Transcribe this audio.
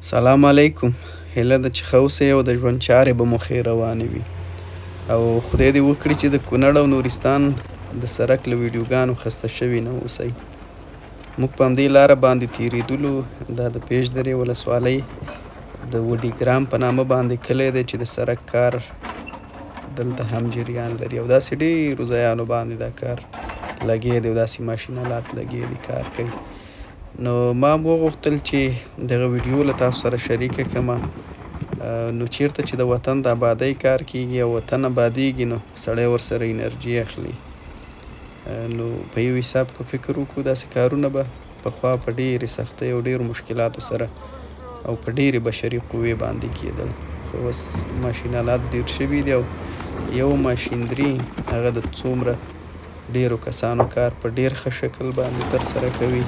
سلام علیکم. هیله ده چې ښه اوسئ او د ژوند چارې به مو ښې روانې وي او خدای دې وکړي چې د کونړ او نورستان د سړک له ویډیوګانو خسته شوي نه اوسئ. موږ په همدې لاره باندې تېرېدلو. دا د پېش درې ولسوالۍ د وډي ګرام په نامه باندې کلی دی چې د سړک کار دلته هم جریان لري او داسې ډېرو ځایانو باندې دا کار لګیا دی او داسې ماشین آلات لګیا دي کار کوي. نو ما وغوښتل چې دغه ویډیو له تاسو سره شریکه کړمه. نو چیرته چې د وطن د آبادۍ کار کیږي او وطن آبادیږي نو سړی ورسره انرژي اخلي. نو په یو حساب که فکر وکړو داسې کارونه به پخوا په ډېرې سختۍ او ډېرو مشکلاتو سره او په ډېرې بشري قوې باندې کېدل، خو اوس ماشین آلات ډېر شوي دي او یو ماشیندري هغه د څومره ډېرو کسانو کار په ډېر ښه شکل باندې ترسره کوي